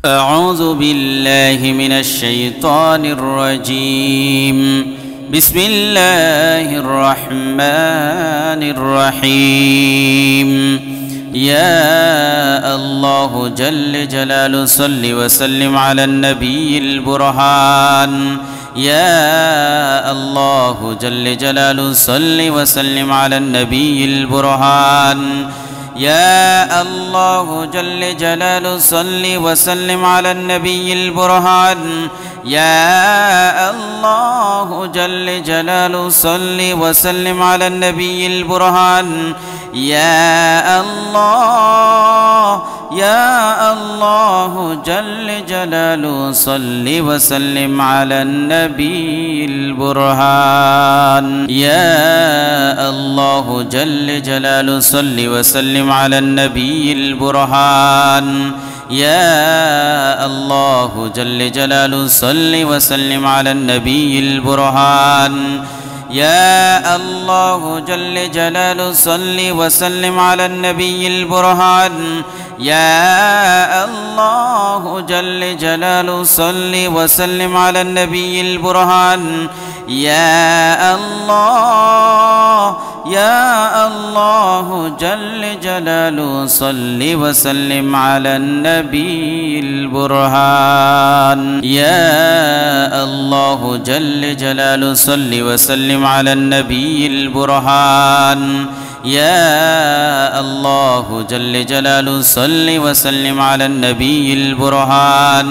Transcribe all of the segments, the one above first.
أعوذ بالله من الشيطان الرجيم. بسم الله الرحمن الرحيم. يا الله جل جلاله صل وسلم على النبي البرهان. يا الله جل جلاله صل وسلم على النبي البرهان. يا الله جل جلاله صل وسلم على النبي البرهان. يا الله جل جلاله صل وسلم على النبي البرهان. يا الله يا الله جل جلاله صل وسلم على النبي البرهان. يا الله جل جلاله صل وسلم على النبي البرهان. يا الله جل جلاله صل وسلم على النبي البرهان. يا الله جل جلاله صل وسلم على النبي البرهان. يا الله جل جلاله صل وسلم على النبي البرهان. يا الله يا الله جل جلاله صل وسلم على النبي البرهان. يا الله جل جلاله صل وسلم على النبي البرهان. يا الله جل جلاله صل وسلم على النبي البرهان.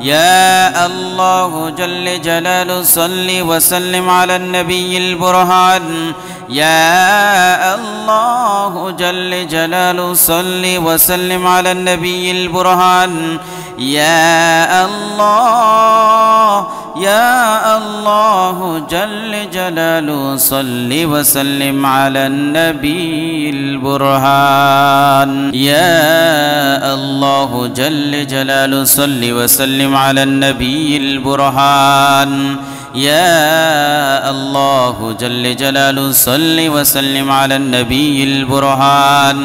يا الله جل جلاله صل وسلم على النبي البرهان. يا الله جل جلاله صل وسلم على النبي البرهان. يا الله يا الله جل جلاله صل وسلم على النبي البرهان. يا الله جل جلاله صل وسلم على النبي البرهان. يا الله جل جلاله صل وسلم على النبي البرهان.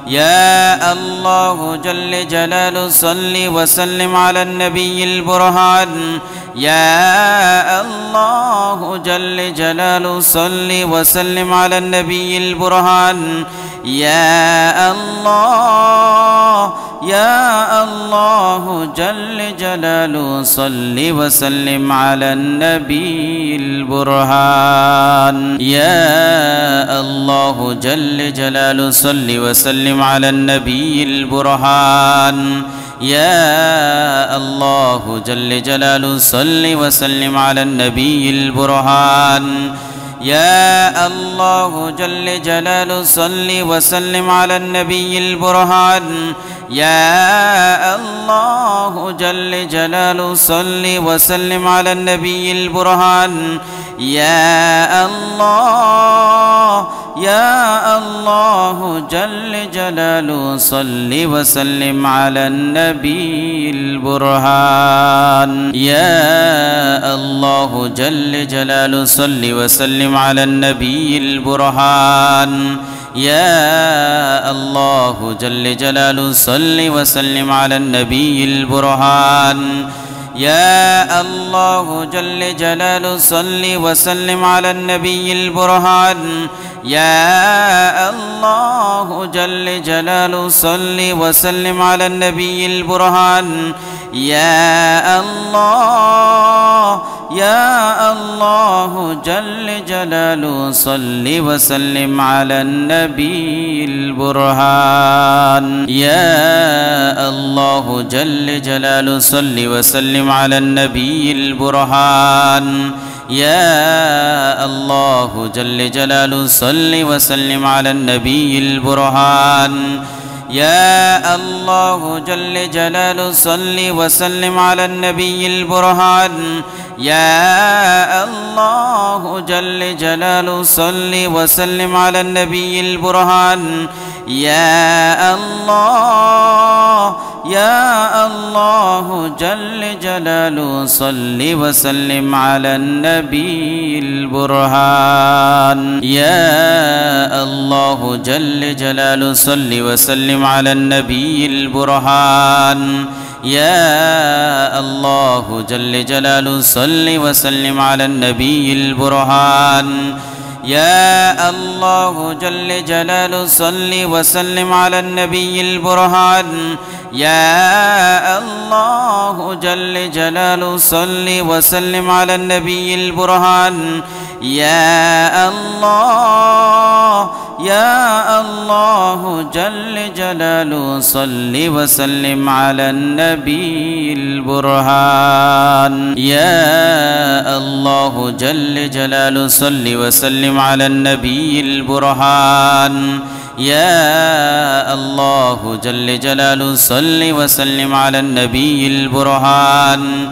يا الله جل جلاله صل وسلم على النبي البرهان. يا الله جل جلاله صل وسلم على النبي البرهان. يا الله يا الله جل جلاله صل وسلم على النبي البرهان. يا الله جل جلاله صل وسلم على النبي البرهان. يا الله جل جلاله صل وسلم على النبي البرهان. يا الله جل جلاله صل وسلم على النبي البرهان. يا الله جل جلاله صل وسلم على النبي البرهان. يا الله يا الله جل جلاله صل وسلم على النبي البرهان. يا الله جل جلاله صل وسلم على النبي البرهان. يا الله جل جلاله صل وسلم على النبي البرهان. يا الله جل جلاله صل وسلم على النبي البرهان. يا الله جل جلاله صل وسلم على النبي البرهان. يا الله يا الله جل جلاله صل وسلم على النبي البرهان. يا الله جل جلاله صل وسلم على النبي البرهان. يا الله جل جلاله صل وسلم على النبي البرهان. يا الله جل جلاله صل وسلم على النبي البرهان. يا الله جل جلاله صل وسلم على النبي البرهان. يا الله يا الله جل جلاله صل وسلم على النبي البرهان. يا الله جل جلاله صل وسلم على النبي البرهان. يا الله جل جلاله صل وسلم على النبي البرهان يا الله جل جلاله صل وسلم على النبي البرهان يا الله جل جلاله صل وسلم على النبي البرهان يا الله جل جلاله صل وسلم على النبي البرهان يا الله جل جلاله صل وسلم على النبي البرهان يا الله جل جلاله صل وسلم على النبي البرهان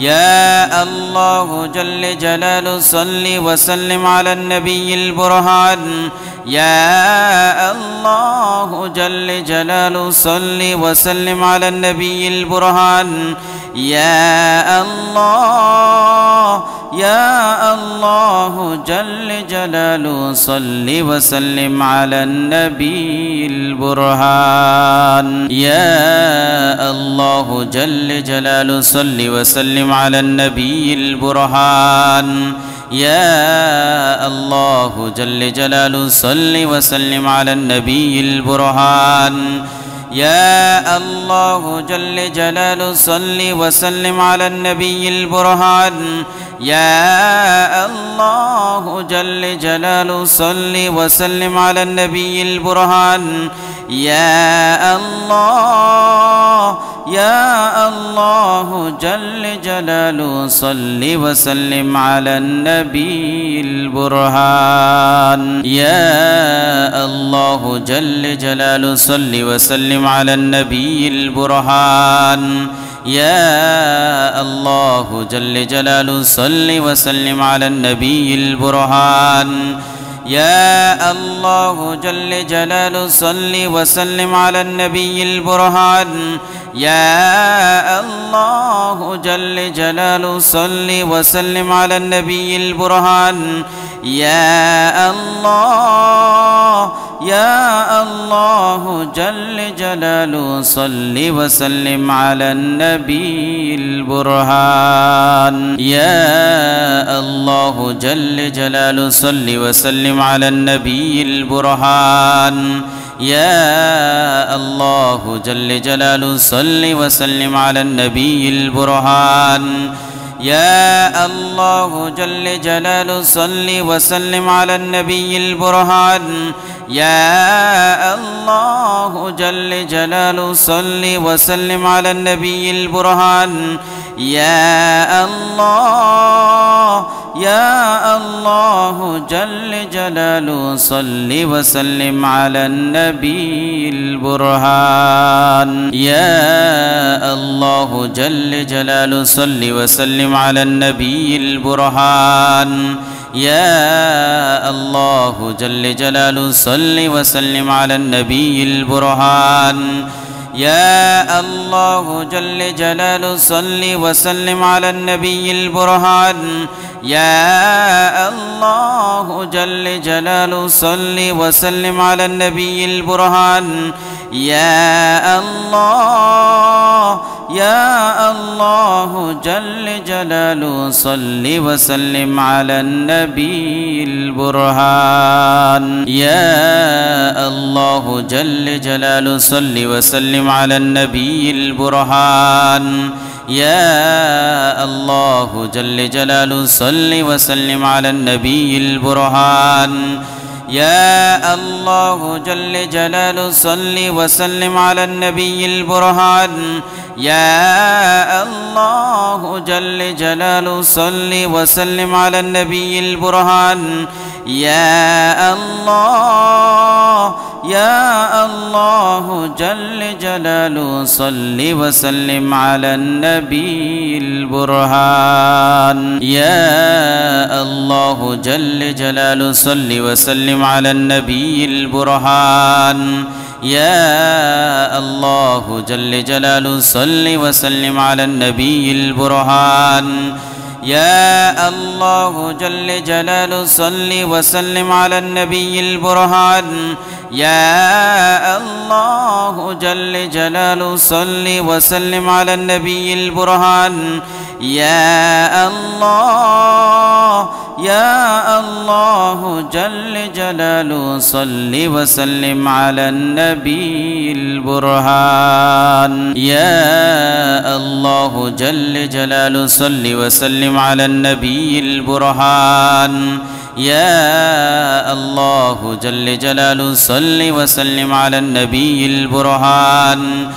يا الله جل جلاله صل وسلم على النبي البرهان يا الله جل جلاله صل وسلم على النبي البرهان يا الله جل جلاله صل وسلم على النبي البرهان يا الله جل جلاله صل وسلم على النبي البرهان يا الله جل جلاله صل وسلم على النبي البرهان يا الله جل جلاله صل وسلم على النبي البرهان يا الله جل جلاله صل وسلم على النبي البرهان يا الله جل جلاله صل وسلم على النبي البرهان يا الله جل جلاله صل وسلم على النبي البرهان يا الله جل جلاله صل وسلم على النبي البرهان يا الله جل جلاله صل وسلم على النبي البرهان يا الله جل جلاله صل وسلم على النبي البرهان يا الله جل جلاله صل وسلم على النبي البرهان يا الله جل جلاله صل وسلم على النبي البرهان يا الله جل جلاله صل وسلم على النبي البرهان يا الله جل جلاله صل وسلم على النبي البرهان يا الله جل جلاله صل وسلم على النبي البرهان يا الله جل جلاله صل وسلم على النبي البرهان يا الله جل جلاله صل وسلم على النبي البرهان يا الله جل جلاله صل وسلم على النبي البرهان يا الله جل جلاله صل وسلم على النبي البرهان يا الله جل جلاله صل وسلم على النبي البرهان يا الله جل جلاله صل وسلم على النبي البرهان يا الله جل جلاله صل وسلم على النبي البرهان يا الله جل جلاله صل وسلم على النبي البرهان يا الله جل جلاله صل وسلم على النبي البرهان يا الله جل جلاله صل وسلم على النبي البرهان يا الله جل جلاله صل وسلم على النبي البرهان يا الله جل جلاله صل وسلم على النبي البرهان يا الله جل جلاله صل وسلم على النبي البرهان يا الله جل جلاله صل وسلم على النبي البرهان يا الله جل جلاله صل وسلم على النبي البرهان يا الله يا الله جل جلاله صل وسلم على النبي البرهان يا الله جل جلاله صل وسلم على النبي البرهان يا الله جل جلاله صل وسلم على النبي البرهان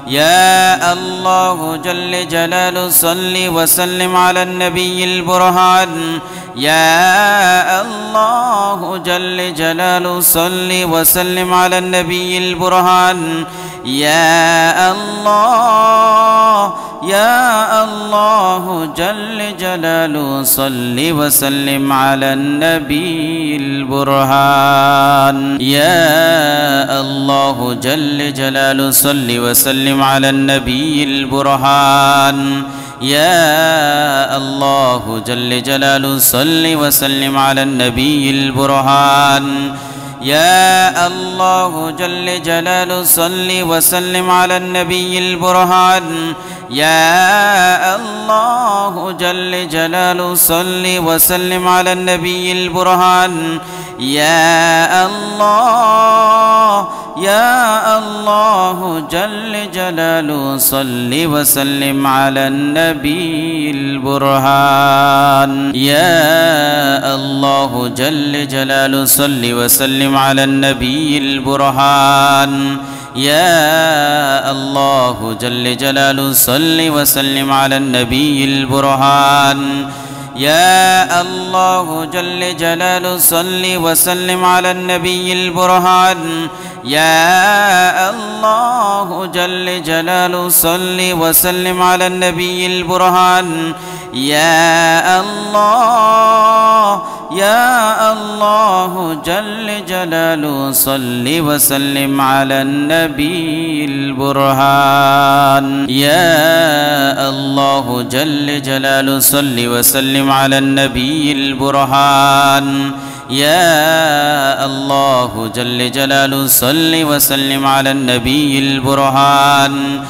يا الله جل جلاله صل وسلم على النبي البرهان يا الله جل جلاله صل وسلم على النبي البرهان يا الله يا الله جل جلاله صل وسلم على النبي البرهان يا الله جل جلاله صل وسلم على النبي البرهان يا الله جل جلاله صل وسلم على النبي البرهان يا الله جل جلاله صل وسلم على النبي البرهان يا الله جل جلاله صل وسلم على النبي البرهان يا الله يا الله جل جلاله صل وسلم على النبي البرهان يا الله جل جلاله صل وسلم على النبي البرهان يا الله جل جلاله صل وسلم على النبي البرهان يا الله جل جلاله صل وسلم على النبي البرهان يا الله جل جلاله صل وسلم على النبي البرهان يا الله يا الله جل جلاله صل وسلم على النبي البرهان يا الله جل جلاله صل وسلم على النبي البرهان يا الله جل جلاله صل وسلم على النبي البرهان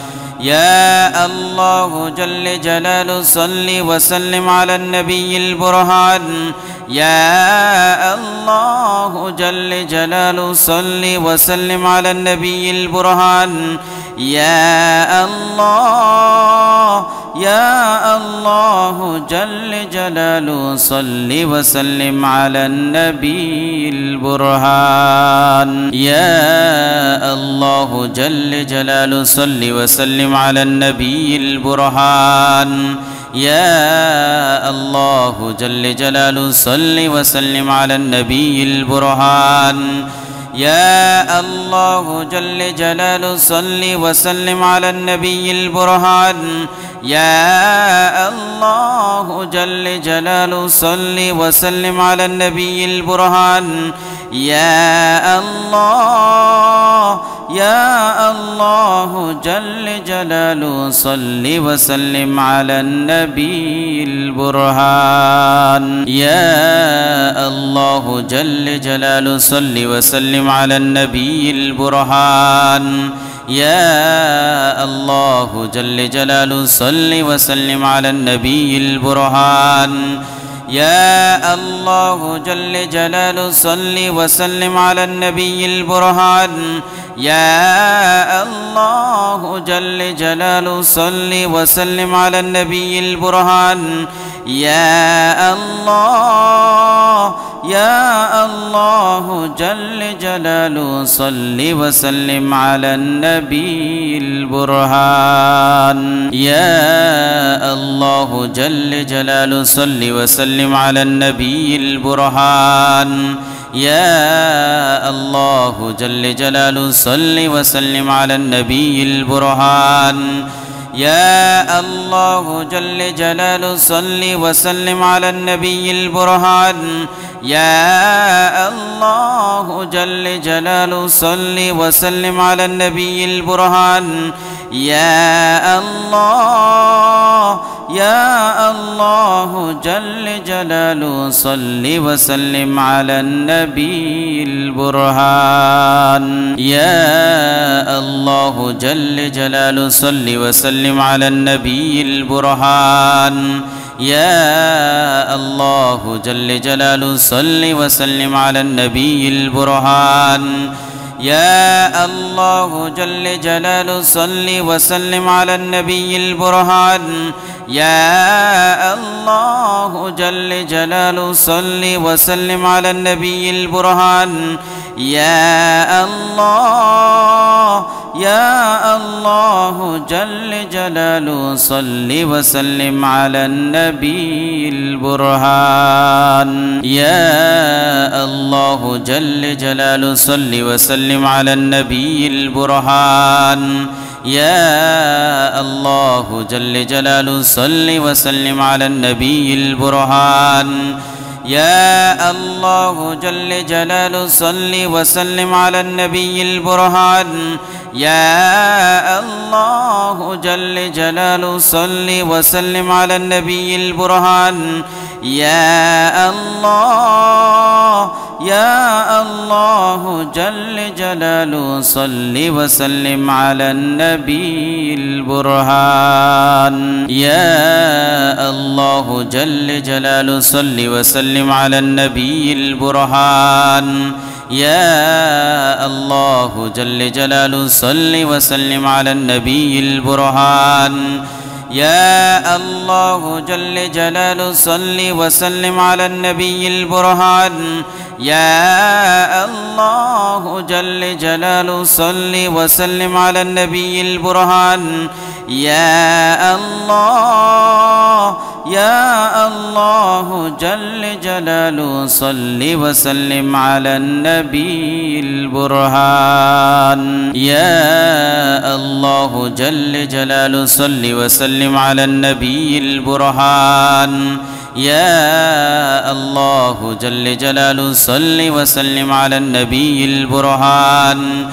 يا الله جل جلاله صل وسلم على النبي البرهان يا الله جل جلاله صل وسلم على النبي البرهان يا الله يا الله جل جلاله صل وسلم على النبي البرهان يا الله جل جلاله صل وسلم على النبي البرهان يا الله جل جلاله صل وسلم على النبي البرهان يا الله جل جلاله صل وسلم على النبي البرهان يا الله جل جلاله صل وسلم على النبي البرهان يا الله يا الله جل جلاله صل وسلم على النبي البرهان يا الله جل جلاله صل وسلم على النبي البرهان يا الله جل جلاله صل وسلم على النبي البرهان يا الله جل جلاله صل وسلم على النبي البرهان يا الله جل جلاله صل وسلم على النبي البرهان يا الله يا الله جل جلاله صل وسلم على النبي البرهان يا الله جل جلاله صل وسلم على النبي البرهان يا الله جل جلاله صل وسلم على النبي البرهان يا الله جل جلاله صل وسلم على النبي البرهان يا الله جل جلاله صل وسلم على النبي البرهان يا الله يا الله جل جلاله صل وسلم على النبي البرهان يا الله جل جلاله صل وسلم على النبي البرهان يا الله جل جلاله صل وسلم على النبي البرهان يا الله جل جلاله صل وسلم على النبي البرهان يا الله جل جلاله صل وسلم على النبي البرهان يا الله يا الله جل جلاله صل وسلم على النبي البرهان يا الله جل جلاله صل وسلم على النبي البرهان يا الله جل جلاله صل وسلم على النبي البرهان يا الله جل جلاله صل وسلم على النبي البرهان يا الله جل جلاله صل وسلم على النبي البرهان يا الله يا الله جل جلاله صل وسلم على النبي البرهان يا الله جل جلاله صل وسلم على النبي البرهان يا الله جل جلاله صل وسلم على النبي البرهان يا الله جل جلاله صل وسلم على النبي البرهان يا الله جل جلاله صل وسلم على النبي البرهان يا الله يا الله جل جلاله صل وسلم على النبي البرهان يا الله جل جلاله صل وسلم على النبي البرهان يا الله جل جلاله صل وسلم على النبي البرهان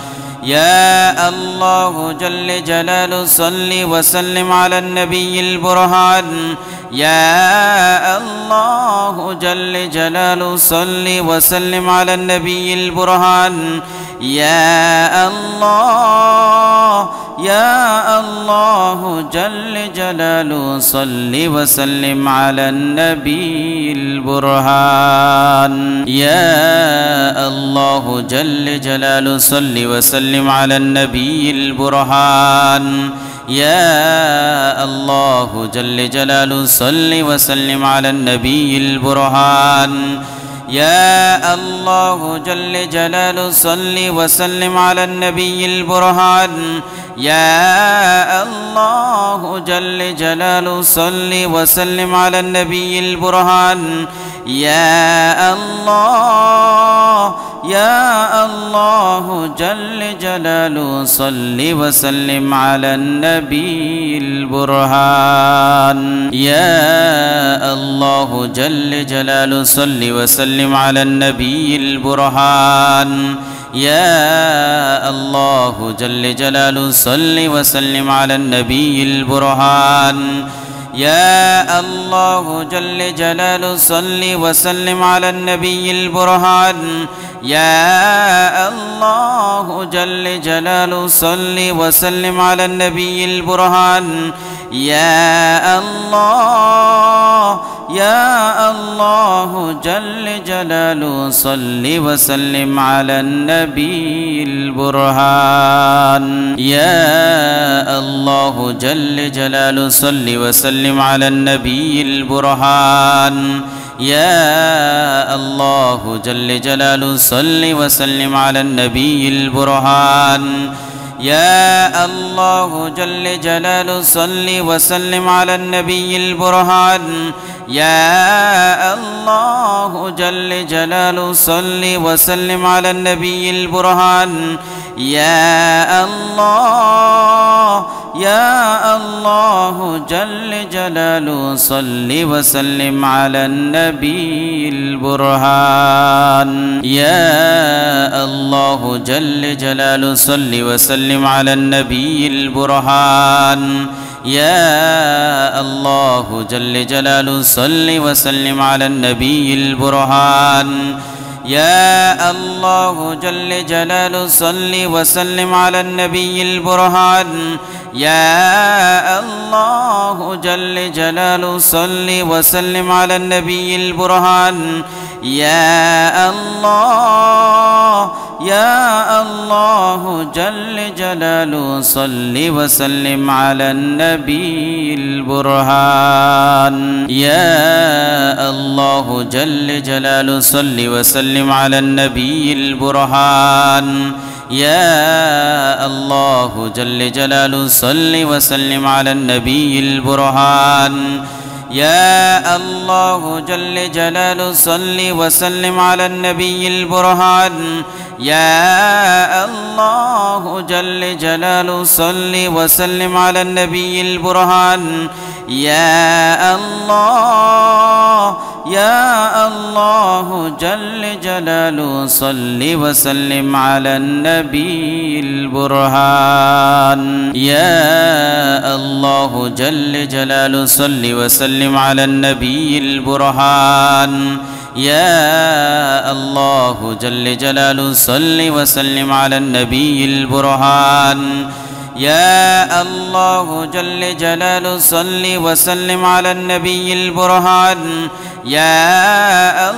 يا الله جل جلاله صل وسلم على النبي البرهان يا الله جل جلاله صل وسلم على النبي البرهان يا الله يا الله جل جلاله صل وسلم على النبي البرهان يا الله جل جلاله صل وسلم على النبي البرهان يا الله جل جلاله صل وسلم على النبي البرهان يا الله جل جلاله صل وسلم على النبي البرهان يا الله جل جلاله صل وسلم على النبي البرهان يا الله يا الله جل جلاله صل وسلم على النبي البرهان يا الله جل جلاله صل وسلم على النبي البرهان يا الله جل جلاله صل وسلم على النبي البرهان يا الله جل جلاله صل وسلم على النبي البرهان يا الله جل جلاله صل وسلم على النبي البرهان يا الله يا الله جل جلاله صل وسلم على النبي البرهان يا الله جل جلاله صل وسلم على النبي البرهان يا الله جل جلاله صل وسلم على النبي البرهان يا الله جل جلاله صل وسلم على النبي البرهان يا الله جل جلاله صل وسلم على النبي البرهان يا الله يا الله جل جلاله صل وسلم على النبي البرهان يا الله جل جلاله صل وسلم على النبي البرهان يا الله جل جلاله صل وسلم على النبي البرهان يا الله جل جلاله صل وسلم على النبي البرهان يا الله جل جلاله صل وسلم على النبي البرهان يا الله يا الله جل جلاله صل وسلم على النبي البرهان يا الله جل جلاله صل وسلم على النبي البرهان يا الله جل جلاله صل وسلم على النبي البرهان يا الله جل جلاله صل وسلم على النبي البرهان يا الله جل جلاله صل وسلم على النبي البرهان يا الله يا الله جل جلاله صل وسلم على النبي البرهان يا الله جل جلاله صل وسلم على النبي البرهان يا الله جل جلاله صل وسلم على النبي البرهان يا الله جل جلاله صل وسلم على النبي البرهان يا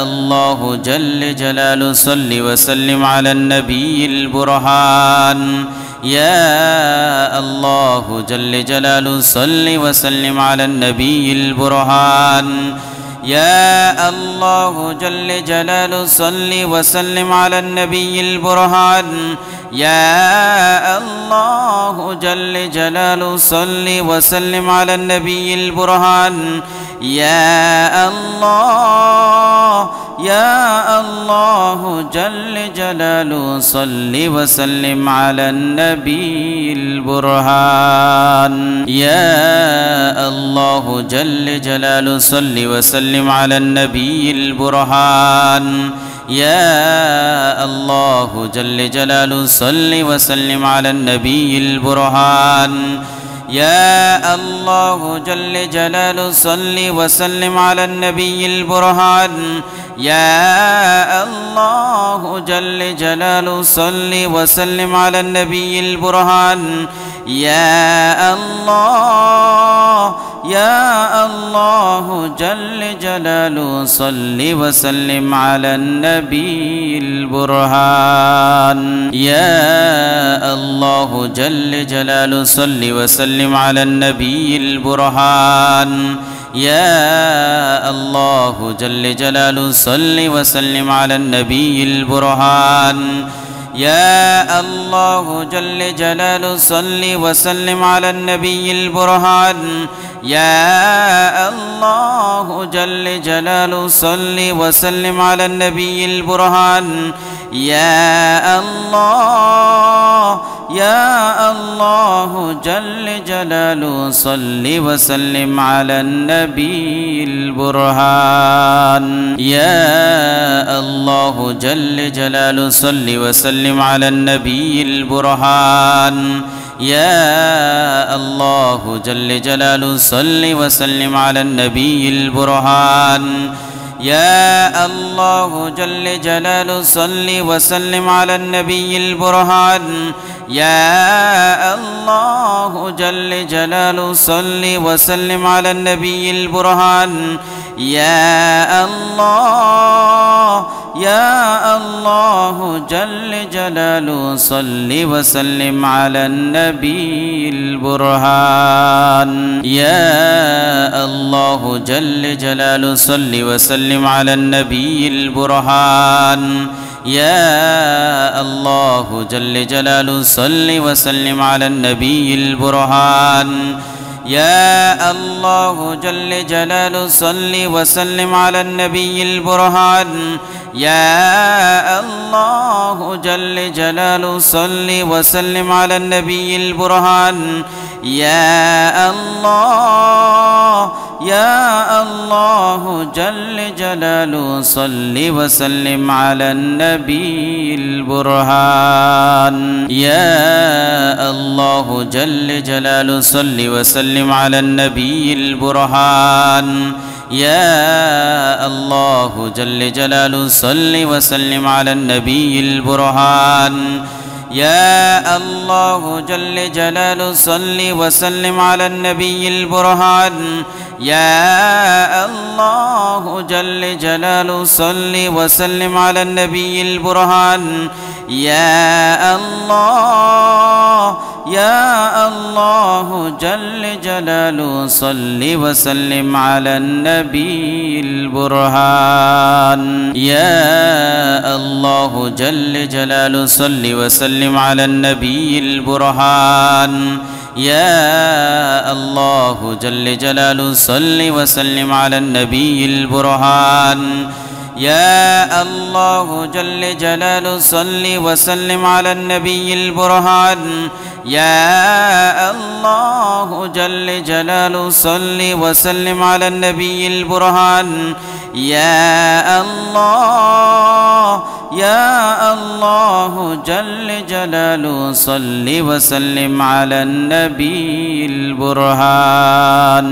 الله جل جلاله صل وسلم على النبي البرهان يا الله جل جلاله صل وسلم على النبي البرهان يا الله جل جلاله صل وسلم على النبي البرهان يا الله جل جلاله صل وسلم على النبي البرهان يا الله يا الله جل جلاله صل وسلم على النبي البرهان يا الله جل جلاله صل وسلم على النبي البرهان يا الله جل جلاله صل وسلم على النبي البرهان يا الله جل جلاله صل وسلم على النبي البرهان يا الله جل جلاله صل وسلم على النبي البرهان يا الله يا الله جل جلاله صل وسلم على النبي البرهان يا الله جل جلاله صل وسلم على النبي البرهان يا الله جل جلاله صل وسلم على النبي البرهان يا الله جل جلاله صل وسلم على النبي البرهان يا الله جل جلاله صل وسلم على النبي البرهان يا الله يا الله جل جلاله صل وسلم على النبي البرهان يا الله جل جلاله صل وسلم على النبي البرهان يا الله جل جلاله صل وسلم على النبي البرهان يا الله جل جلاله صل وسلم على النبي البرهان يا الله جل جلاله صل وسلم على النبي البرهان يا الله يا الله جل جلاله صل وسلم على النبي البرهان يا الله جل جلاله صل وسلم على النبي البرهان يا الله جل جلاله صل وسلم على النبي البرهان يا الله جل جلاله صل وسلم على النبي البرهان يا الله جل جلاله صل وسلم على النبي البرهان يا الله يا الله جل جلاله صل وسلم على النبي البرهان يا الله جل جلاله صل وسلم على النبي البرهان يا الله جل جلاله صل وسلم على النبي البرهان يا الله جل جلاله صل وسلم على النبي البرهان يا الله جل جلاله صل وسلم على النبي البرهان يا الله يا الله جل جلاله صل وسلم على النبي البرهان يا الله جل جلاله صل وسلم على النبي البرهان يا الله جل جلاله صل وسلم على النبي البرهان يا الله جل جلاله صل وسلم على النبي البرهان يا الله جل جلاله صل وسلم على النبي البرهان يا الله يا الله جل جلاله صل وسلم على النبي البرهان.